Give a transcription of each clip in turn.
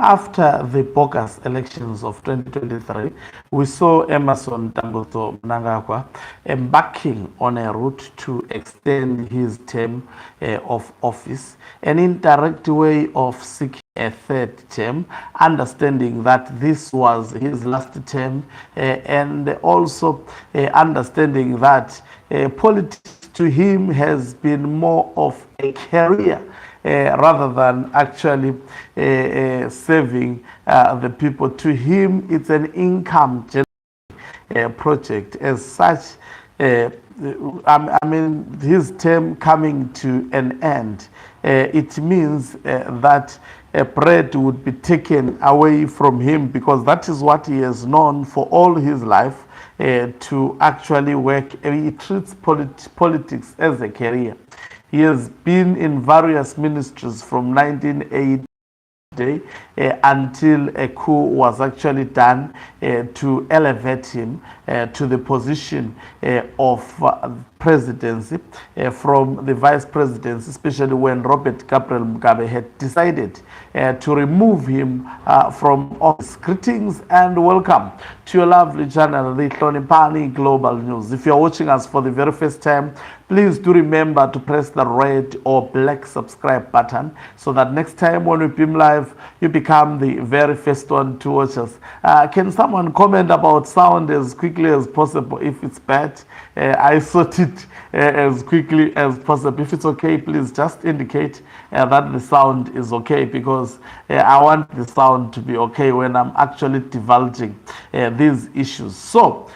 After the bogus elections of 2023, we saw Emmerson Mnangagwa embarking on a route to extend his term of office, an indirect way of seeking a third term, understanding that this was his last term, and also understanding that politics to him has been more of a career rather than actually serving the people. To him, it's an income project. As such, I mean, his term coming to an end, it means that bread would be taken away from him, because that is what he has known for all his life, to actually work. He treats politics as a career. He has been in various ministries from 1980 until a coup was actually done to elevate him to the position of presidency from the vice presidency, especially when Robert Gabriel Mugabe had decided to remove him from office. Greetings and welcome to your lovely channel, the Hloniphani Global News. If you're watching us for the very first time, please do remember to press the red or black subscribe button so that next time when we beam live, you become the very first one to watch us. Can someone comment about sound as quickly as possible? If it's bad, I sort it as quickly as possible. If it's okay, please just indicate that the sound is okay, because I want the sound to be okay when I'm actually divulging these issues. So,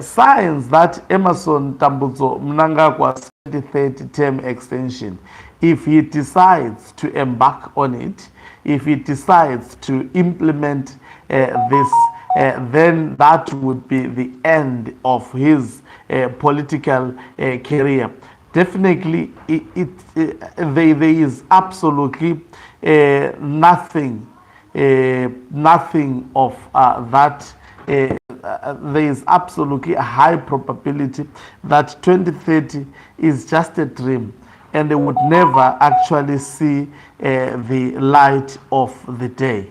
signs that Emmerson Mnangagwa's 2030 term extension, if he decides to embark on it, if he decides to implement this, then that would be the end of his political career. Definitely, there is absolutely nothing of that. There is absolutely a high probability that 2030 is just a dream, and they would never actually see the light of the day.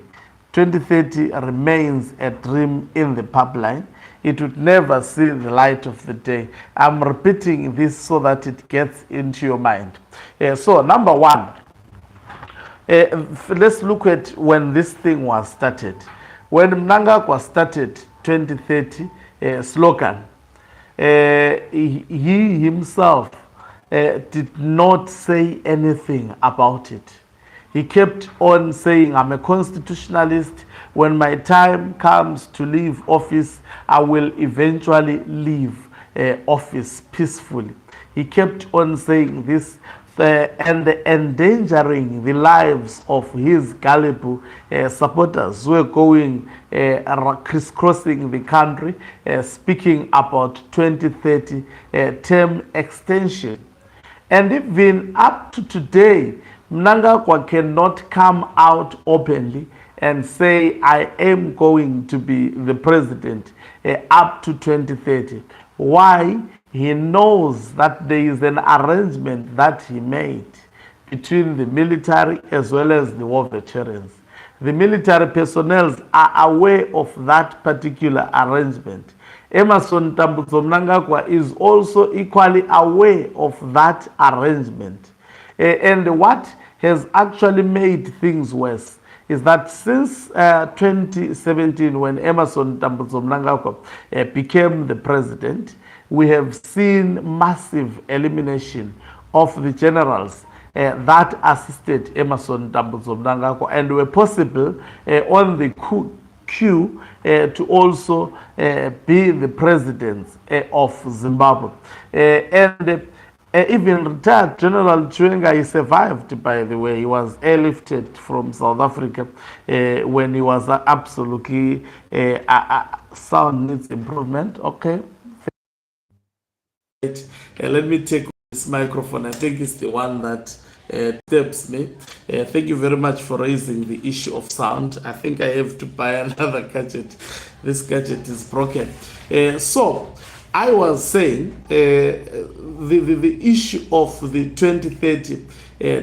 2030 remains a dream in the pipeline. It would never see the light of the day. I'm repeating this so that it gets into your mind. So, number one, let's look at when this thing was started. When Mnangagwa started 2030 slogan, he himself did not say anything about it. He kept on saying, I'm a constitutionalist. When my time comes to leave office, I will eventually leave office peacefully. He kept on saying this, and endangering the lives of his gullible supporters who were going crisscrossing the country, speaking about 2030 term extension. And even up to today, Mnangagwa cannot come out openly and say, I am going to be the president up to 2030. Why? He knows that there is an arrangement that he made between the military as well as the war veterans. The military personnel are aware of that particular arrangement. Emmerson Mnangagwa is also equally aware of that arrangement. And what has actually made things worse is that since 2017, when Emmerson Mnangagwa became the president, we have seen massive elimination of the generals that assisted Emmerson Mnangagwa and were possible on the queue to also be the president of Zimbabwe. And even retired General Chiwenga, he survived, by the way. He was airlifted from South Africa when he was absolutely sound needs improvement. Okay. Let me take this microphone. I think it's the one that disturbs me. Thank you very much for raising the issue of sound. I think I have to buy another gadget. This gadget is broken. So I was saying the issue of the 2030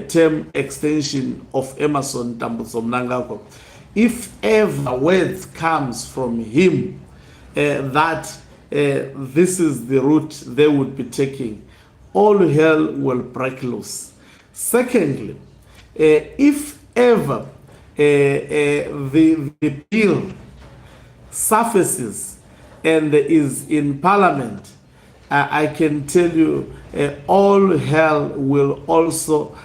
term extension of Emmerson Mnangagwa if ever words comes from him that this is the route they would be taking, all hell will break loose. Secondly, if ever the bill surfaces and is in parliament, I can tell you all hell will also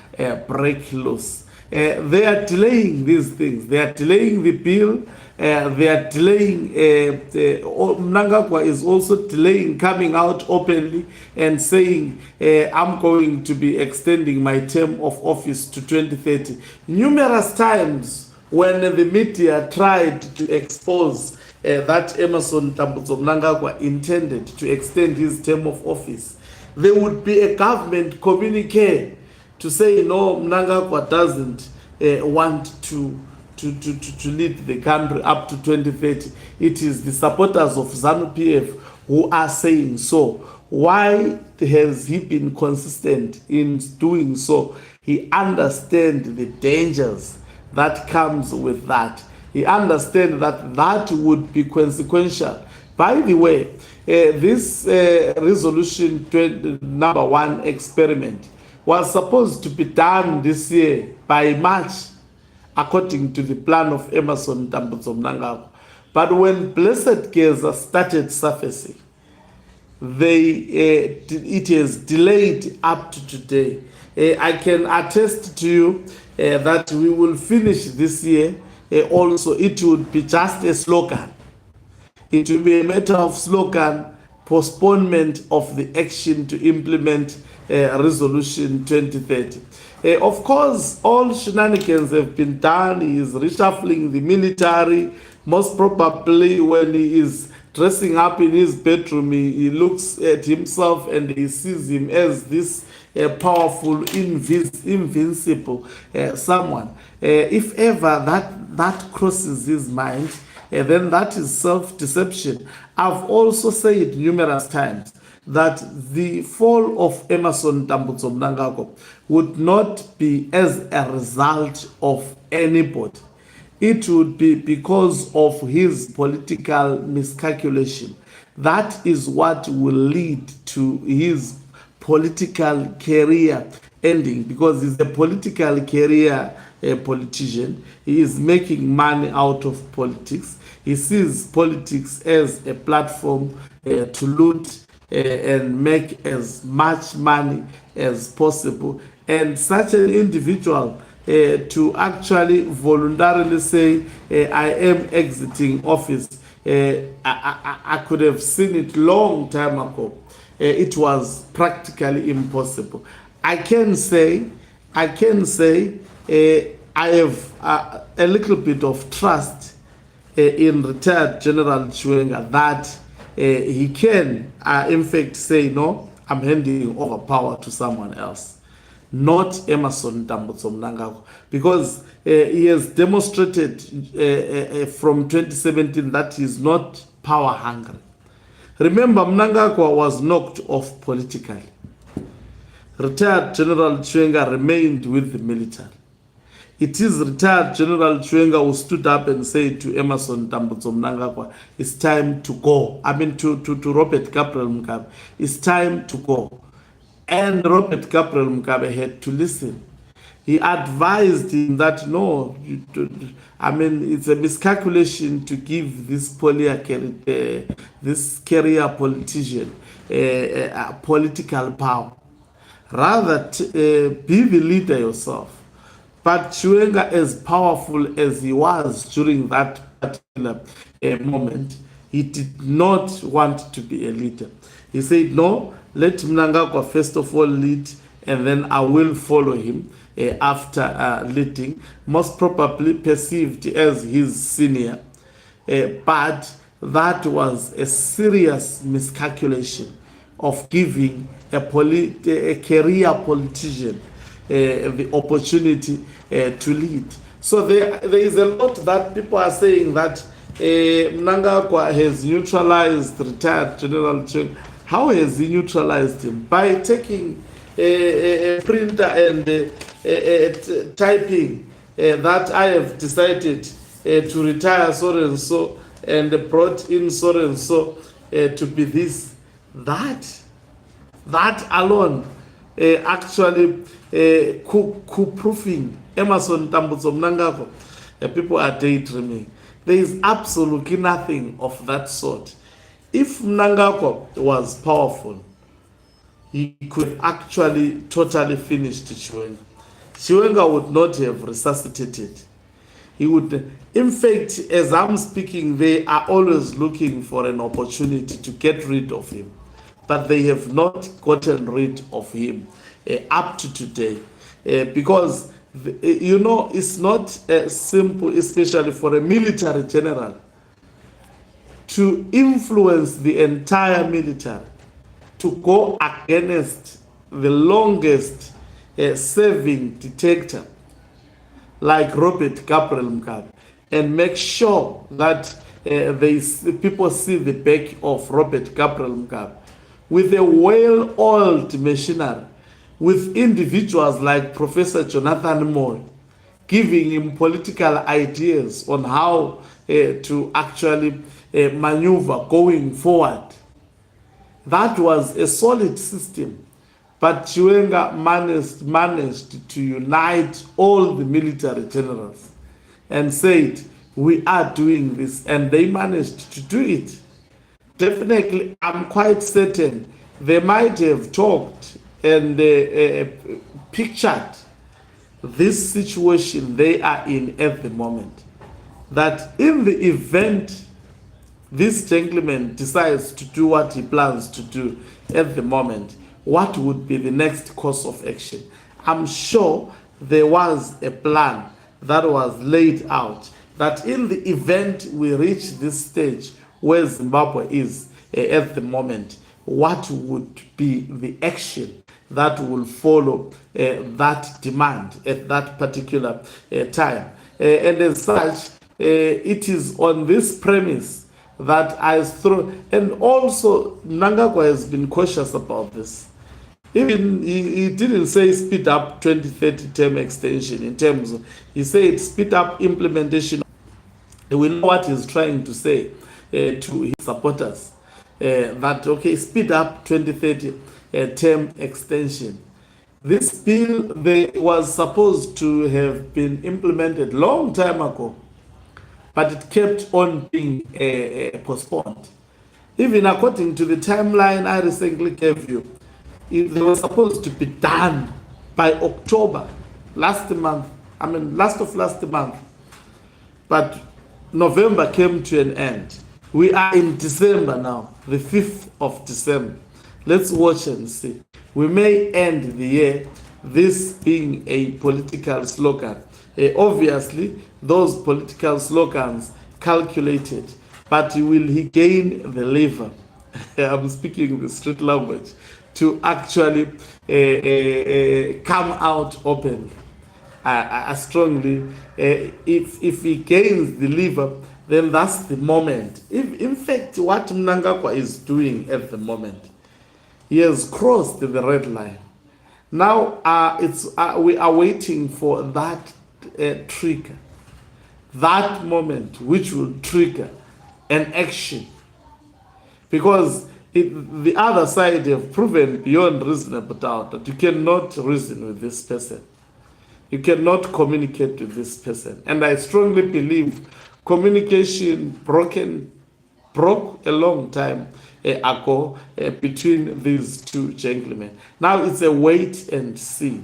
break loose. They are delaying these things. They are delaying the bill. They are delaying. Mnangagwa is also delaying coming out openly and saying, I'm going to be extending my term of office to 2030. Numerous times when the media tried to expose that Emmerson Mnangagwa intended to extend his term of office, there would be a government communique to say, no, Mnangagwa doesn't want to lead the country up to 2030. It is the supporters of ZANU-PF who are saying so. Why has he been consistent in doing so? He understands the dangers that comes with that. He understands that that would be consequential. By the way, this resolution number 1 experiment was supposed to be done this year by March, according to the plan of Emmerson Mnangagwa. But when Blessed Geza started surfacing, it is delayed up to today. I can attest to you that we will finish this year. Also, it would be just a slogan. It will be a matter of slogan, postponement of the action to implement resolution 2030. Of course, all shenanigans have been done. He is reshuffling the military. Most probably when he is dressing up in his bedroom, he looks at himself and he sees him as this powerful, invincible someone. If ever that crosses his mind, then that is self-deception. I've also said numerous times that the fall of Emmerson Mnangagwa would not be as a result of anybody. It would be because of his political miscalculation. That is what will lead to his political career ending, because he's a political career politician. He is making money out of politics. He sees politics as a platform to loot and make as much money as possible. And such an individual to actually voluntarily say, I am exiting office, I could have seen it long time ago. It was practically impossible. I can say I have a little bit of trust in retired General Chiwenga that he can, in fact, say, no, I'm handing over power to someone else, not Emmerson Mnangagwa, because he has demonstrated from 2017 that he is not power hungry. Remember, Mnangagwa was knocked off politically. Retired General Chiwenga remained with the military. It is retired General Chiwenga who stood up and said to Emmerson Mnangagwa, it's time to go. I mean, to Robert Gabriel Mugabe, it's time to go. And Robert Gabriel Mugabe had to listen. He advised him that, no, it's a miscalculation to give this career politician political power. Rather, be the leader yourself. But Chiwenga, as powerful as he was during that particular moment, he did not want to be a leader. He said, no, let Mnangagwa first of all lead, and then I will follow him after leading, most probably perceived as his senior. But that was a serious miscalculation of giving a career politician the opportunity to lead. So there is a lot that people are saying that Mnangagwa has neutralized retired General Chiwenga. How has he neutralized him? By taking a printer and typing that I have decided to retire so and so, and brought in so and so to be this. That alone actually coup-proofing Emerson Tambutso Mnangagwa. People are daydreaming. There is absolutely nothing of that sort. If Mnangagwa was powerful, he could actually totally finish Chiwenga. Chiwenga would not have resuscitated. He would, in fact, as I'm speaking, they are always looking for an opportunity to get rid of him. But they have not gotten rid of him up to today. Because, it's not simple, especially for a military general, to influence the entire military, to go against the longest serving dictator like Robert Gabriel Mugabe, and make sure that people see the back of Robert Gabriel Mugabe with a well-oiled machinery, with individuals like Professor Jonathan Moore giving him political ideas on how to actually maneuver going forward. That was a solid system. But Chiwenga managed to unite all the military generals and said, we are doing this, and they managed to do it. Definitely, I'm quite certain they might have talked and pictured this situation they are in at the moment. That in the event this gentleman decides to do what he plans to do at the moment, what would be the next course of action? I'm sure there was a plan that was laid out, that in the event we reach this stage where Zimbabwe is at the moment, what would be the action that will follow that demand at that particular time? And as such, it is on this premise that I throw, and also Mnangagwa has been cautious about this. Even he didn't say speed up 2030 term extension in terms of, he said speed up implementation. We know what he's trying to say to his supporters, that okay, speed up 2030 term extension. This bill was supposed to have been implemented long time ago, but it kept on being postponed. Even according to the timeline I recently gave you, they were supposed to be done by October last month, last of last month. But November came to an end. We are in December now, the 5th of December. Let's watch and see. We may end the year this being a political slogan. Obviously, those political slogans calculated, but will he gain the lever? I'm speaking the street language, to actually come out open. I strongly, if he gains the lever, then that's the moment. In fact, what Mnangagwa is doing at the moment, he has crossed the red line. Now we are waiting for that trigger, that moment which will trigger an action, because the other side have proven beyond reasonable doubt that you cannot reason with this person. You cannot communicate with this person. And I strongly believe communication broke a long time ago between these two gentlemen. Now it's a wait and see.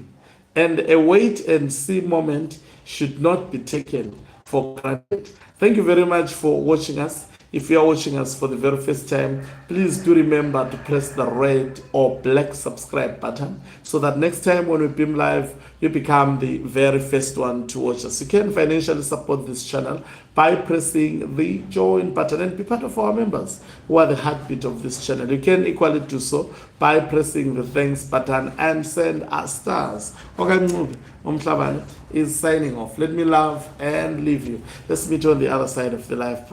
And a wait and see moment should not be taken for granted. Thank you very much for watching us. If you are watching us for the very first time, please do remember to press the red or black subscribe button so that next time when we beam live, you become the very first one to watch us. You can financially support this channel by pressing the join button and be part of our members who are the heartbeat of this channel. You can equally do so by pressing the thanks button and send us stars. Umhlabane is signing off. Let me love and leave you. Let's meet on the other side of the live.